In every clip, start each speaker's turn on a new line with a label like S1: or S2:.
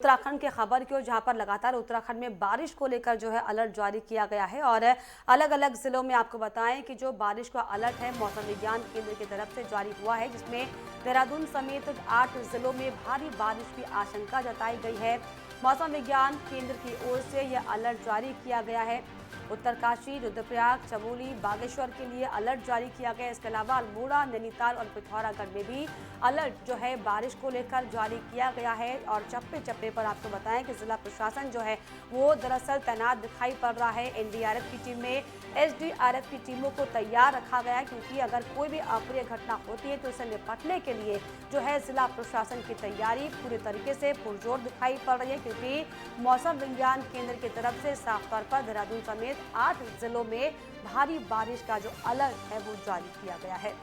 S1: उत्तराखंड की खबर की ओर, जहां पर लगातार उत्तराखंड में बारिश को लेकर जो है अलर्ट जारी किया गया है और अलग अलग जिलों में आपको बताएं कि जो बारिश का अलर्ट है मौसम विज्ञान केंद्र की तरफ से जारी हुआ है, जिसमें देहरादून समेत 8 जिलों में भारी बारिश की आशंका जताई गई है। मौसम विज्ञान केंद्र की ओर से यह अलर्ट जारी किया गया है। उत्तरकाशी, रुद्रप्रयाग, चमोली, बागेश्वर के लिए अलर्ट जारी किया गया है। इसके अलावा अल्मोड़ा, नैनीताल और पिथौरागढ़ में भी अलर्ट जो है बारिश को लेकर जारी किया गया है। और चप्पे चप्पे पर आपको बताएं कि जिला प्रशासन जो है वो दरअसल तैनात दिखाई पड़ रहा है। एनडीआरएफ की टीम में एसडीआरएफ की टीमों को तैयार रखा गया है, क्योंकि अगर कोई भी अप्रिय घटना होती है तो उसे निपटने के लिए जो है जिला प्रशासन की तैयारी पूरे तरीके से पुरजोर दिखाई पड़ रही है, क्योंकि मौसम विज्ञान केंद्र की तरफ से साफ तौर पर देहरादून समेत 8 जिलों में भारी बारिश का जो अलर्ट है वो जारी किया गया है।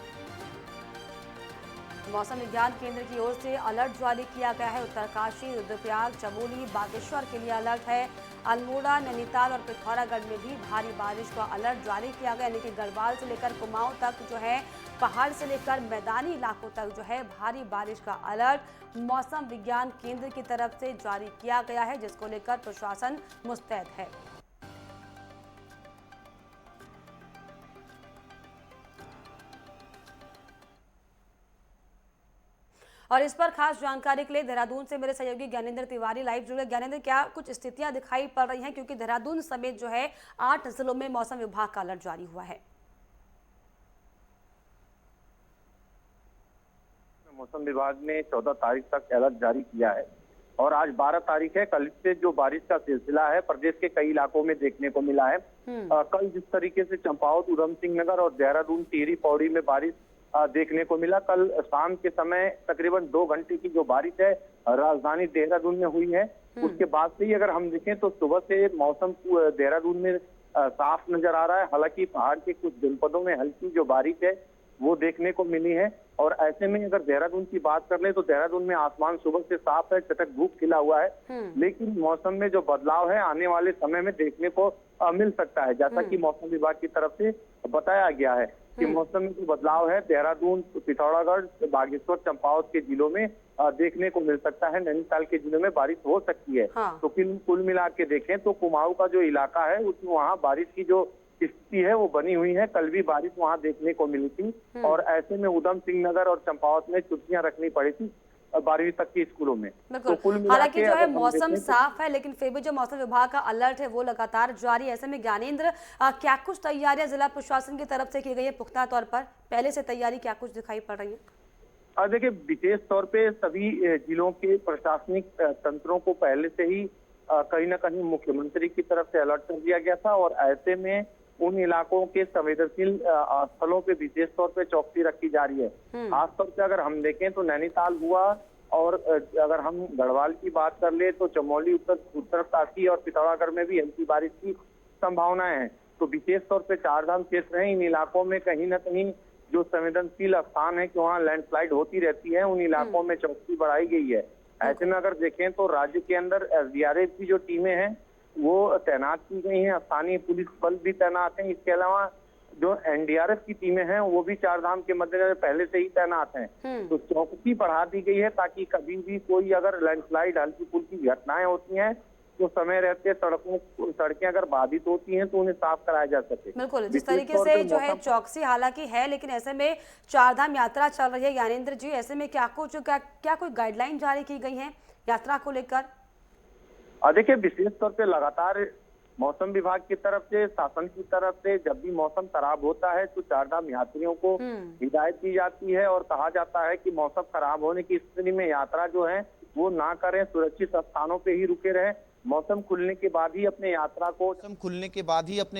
S1: मौसम विज्ञान केंद्र की ओर से अलर्ट जारी किया गया है। उत्तरकाशी, रुद्रप्रयाग, चमोली, बागेश्वर के लिए अलर्ट है। अल्मोड़ा, नैनीताल और पिथौरागढ़ में भी भारी बारिश का अलर्ट जारी किया गया, यानी कि गढ़वाल से लेकर कुमाऊं तक जो है, पहाड़ से लेकर मैदानी इलाकों तक जो है भारी बारिश का अलर्ट मौसम विज्ञान केंद्र की तरफ से जारी किया गया है, जिसको लेकर प्रशासन मुस्तैद है। और इस पर खास जानकारी के लिए देहरादून से मेरे सहयोगी ज्ञानेंद्र तिवारी लाइव जुड़े। ज्ञानेंद्र, क्या कुछ स्थितियां दिखाई पड़ रही हैं, क्योंकि देहरादून समेत जो है 8 जिलों में मौसम विभाग का अलर्ट जारी हुआ है।
S2: मौसम विभाग ने 14 तारीख तक अलर्ट जारी किया है और आज 12 तारीख है। कल से जो बारिश का सिलसिला है प्रदेश के कई इलाकों में देखने को मिला है। कल जिस तरीके से चंपावत, उधम सिंह नगर और देहरादून, टिहरी, पौड़ी में बारिश देखने को मिला, कल शाम के समय तकरीबन 2 घंटे की जो बारिश है राजधानी देहरादून में हुई है। उसके बाद से ही अगर हम देखें तो सुबह से मौसम देहरादून में साफ नजर आ रहा है। हालांकि पहाड़ के कुछ जनपदों में हल्की जो बारिश है वो देखने को मिली है। और ऐसे में अगर देहरादून की बात कर ले तो देहरादून में आसमान सुबह से साफ है, चटक धूप खिला हुआ है, लेकिन मौसम में जो बदलाव है आने वाले समय में देखने को मिल सकता है। जैसा कि मौसम विभाग की तरफ से बताया गया है कि मौसम में जो बदलाव है देहरादून, पिथौरागढ़, बागेश्वर, चंपावत के जिलों में देखने को मिल सकता है। नैनीताल के जिलों में बारिश हो सकती है। तो कुल मिला के देखें तो कुमाऊं का जो इलाका है उसमें वहाँ बारिश की जो स्थिति है वो बनी हुई है। कल भी बारिश वहाँ देखने को मिली थी और ऐसे में उधम सिंह नगर और चंपावत में छुट्टियां रखनी पड़ी थी 12वीं तक के स्कूलों में। तो कुल मिला
S1: हालांकि जो है मौसम साफ है, लेकिन फिर भी जो मौसम विभाग का अलर्ट है वो लगातार जारी है। ऐसे में ज्ञानेंद्र, क्या कुछ तैयारियां जिला प्रशासन की तरफ से की गई है पुख्ता तौर पर? पहले से तैयारी क्या कुछ दिखाई पड़ रही है?
S2: देखिए, विशेष तौर पे सभी जिलों के प्रशासनिक तंत्रों को पहले से ही कहीं न कहीं मुख्यमंत्री की तरफ से अलर्ट कर दिया गया था और ऐसे में उन इलाकों के संवेदनशील स्थलों पे विशेष तौर पे चौकसी रखी जा रही है। खासतौर पे अगर हम देखें तो नैनीताल हुआ और अगर हम गढ़वाल की बात कर ले तो चमोली, उत्तरकाशी और पिथौरागढ़ में भी हल्की बारिश की संभावनाएं हैं। तो विशेष तौर पे चारधाम क्षेत्र है, इन इलाकों में कहीं न कहीं जो संवेदनशील स्थान है कि वहाँ लैंडस्लाइड होती रहती है, उन इलाकों में चौकसी बढ़ाई गई है। ऐसे में अगर देखें तो राज्य के अंदर एसडीआरएफ की जो टीमें हैं वो तैनात की गई हैं, स्थानीय पुलिस बल भी तैनात हैं। इसके अलावा जो एनडीआरएफ की टीमें हैं वो भी चारधाम के मद्देनजर पहले से ही तैनात हैं। तो चौकसी बढ़ा दी गई है ताकि कभी भी कोई अगर लैंडस्लाइड, हल्की फुल्की घटनाएं होती हैं तो समय रहते सड़कें अगर बाधित होती हैं तो उन्हें साफ कराया जा सके।
S1: बिल्कुल, जिस तरीके से जो है चौकसी हालांकि है, लेकिन ऐसे में चारधाम यात्रा चल रही है ज्ञानेंद्र जी, ऐसे में क्या कोई गाइडलाइन जारी की गई है यात्रा को लेकर?
S2: देखिए, विशेष तौर पे लगातार मौसम विभाग की तरफ से, शासन की तरफ से जब भी मौसम खराब होता है तो चारधाम यात्रियों को हिदायत दी जाती है और कहा जाता है कि मौसम खराब होने की स्थिति में यात्रा जो है वो ना करें, सुरक्षित स्थानों पे ही रुके रहें। मौसम खुलने के बाद ही अपने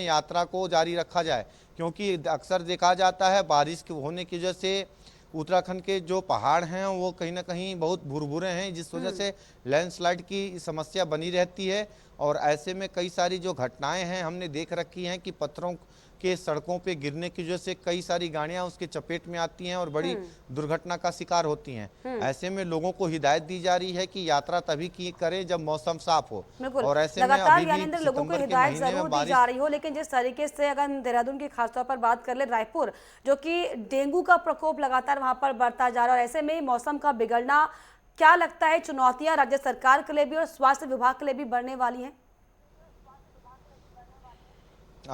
S2: यात्रा को जारी रखा जाए, क्योंकि अक्सर देखा जाता है बारिश होने की वजह से उत्तराखंड के जो पहाड़ हैं वो कहीं ना कहीं बहुत भुरभुरे हैं, जिस वजह से लैंडस्लाइड की समस्या बनी रहती है। और ऐसे में कई सारी जो घटनाएं हैं हमने देख रखी हैं कि पत्थरों के सड़कों पे गिरने की वजह से कई सारी गाड़ियां उसके चपेट में आती हैं और बड़ी दुर्घटना का शिकार होती हैं। ऐसे में लोगों को हिदायत दी जा रही है कि यात्रा तभी की करें जब मौसम साफ हो।
S1: और ऐसे में अभी भी लोगों को हिदायत जरूर दी जा रही हो, लेकिन जिस तरीके से अगर देहरादून की खासतौर पर बात कर ले, रायपुर जो कि डेंगू का प्रकोप लगातार वहां पर बढ़ता जा रहा है और ऐसे में मौसम का बिगड़ना क्या लगता है चुनौतियां राज्य सरकार के लिए भी और स्वास्थ्य विभाग के लिए भी बढ़ने वाली हैं?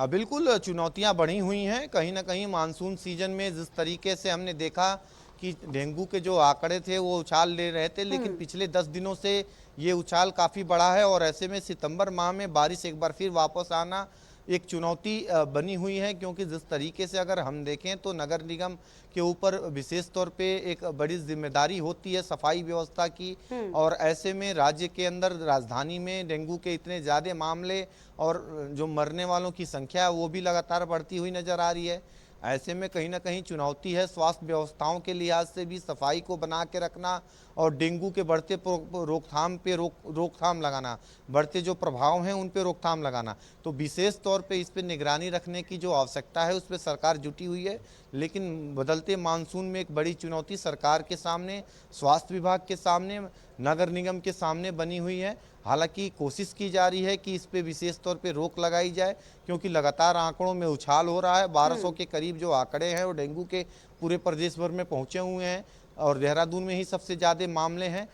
S3: बिल्कुल चुनौतियां बढ़ी हुई हैं। कहीं ना कहीं मानसून सीजन में जिस तरीके से हमने देखा कि डेंगू के जो आंकड़े थे वो उछाल ले रहे थे, लेकिन पिछले 10 दिनों से ये उछाल काफ़ी बढ़ा है और ऐसे में सितंबर माह में बारिश एक बार फिर वापस आना एक चुनौती बनी हुई है, क्योंकि जिस तरीके से अगर हम देखें तो नगर निगम के ऊपर विशेष तौर पे एक बड़ी जिम्मेदारी होती है सफाई व्यवस्था की। और ऐसे में राज्य के अंदर राजधानी में डेंगू के इतने ज़्यादा मामले और जो मरने वालों की संख्या है वो भी लगातार बढ़ती हुई नज़र आ रही है। ऐसे में कहीं ना कहीं चुनौती है स्वास्थ्य व्यवस्थाओं के लिहाज से भी सफाई को बना के रखना और डेंगू के बढ़ते रोकथाम पे रोकथाम लगाना, बढ़ते जो प्रभाव हैं उन पे रोकथाम लगाना। तो विशेष तौर पे इस पे निगरानी रखने की जो आवश्यकता है उस पर सरकार जुटी हुई है, लेकिन बदलते मानसून में एक बड़ी चुनौती सरकार के सामने, स्वास्थ्य विभाग के सामने, नगर निगम के सामने बनी हुई है। हालांकि कोशिश की जा रही है कि इस पे विशेष तौर पे रोक लगाई जाए, क्योंकि लगातार आंकड़ों में उछाल हो रहा है। 1200 के करीब जो आंकड़े हैं वो डेंगू के पूरे प्रदेश भर में पहुंचे हुए हैं और देहरादून में ही सबसे ज़्यादा मामले हैं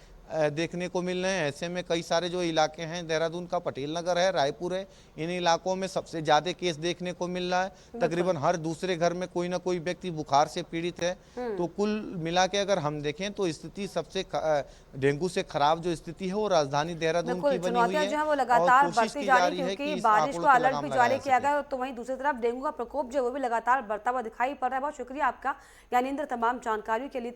S3: देखने को मिल रहे हैं। ऐसे में कई सारे जो इलाके हैं, देहरादून का पटेल नगर है, रायपुर है, इन इलाकों में सबसे ज़्यादा केस देखने को मिल रहा है। तकरीबन हर दूसरे घर में कोई ना कोई व्यक्ति बुखार से पीड़ित है। तो कुल मिला के अगर हम देखें तो स्थिति सबसे डेंगू से खराब जो स्थिति है वो राजधानी देहरादून की बनी हुई है
S1: जो है वो
S3: और
S1: लगातार
S3: कोशिश
S1: बढ़ती
S3: की
S1: जा
S3: जा
S1: रही
S3: रही
S1: है,
S3: है
S1: क्योंकि
S3: कि इस
S1: बारिश
S3: आंकड़ों
S1: को
S3: पर
S1: अलर्ट
S3: लगाम
S1: भी
S3: लगाया
S1: जारी
S3: जा
S1: किया
S3: सके।
S1: गया, तो वहीं दूसरी तरफ डेंगू का प्रकोप जो है वो भी लगातार बढ़ता हुआ दिखाई पड़ रहा है। बहुत शुक्रिया आपका ज्ञानेंद्र तमाम जानकारियों के लिए।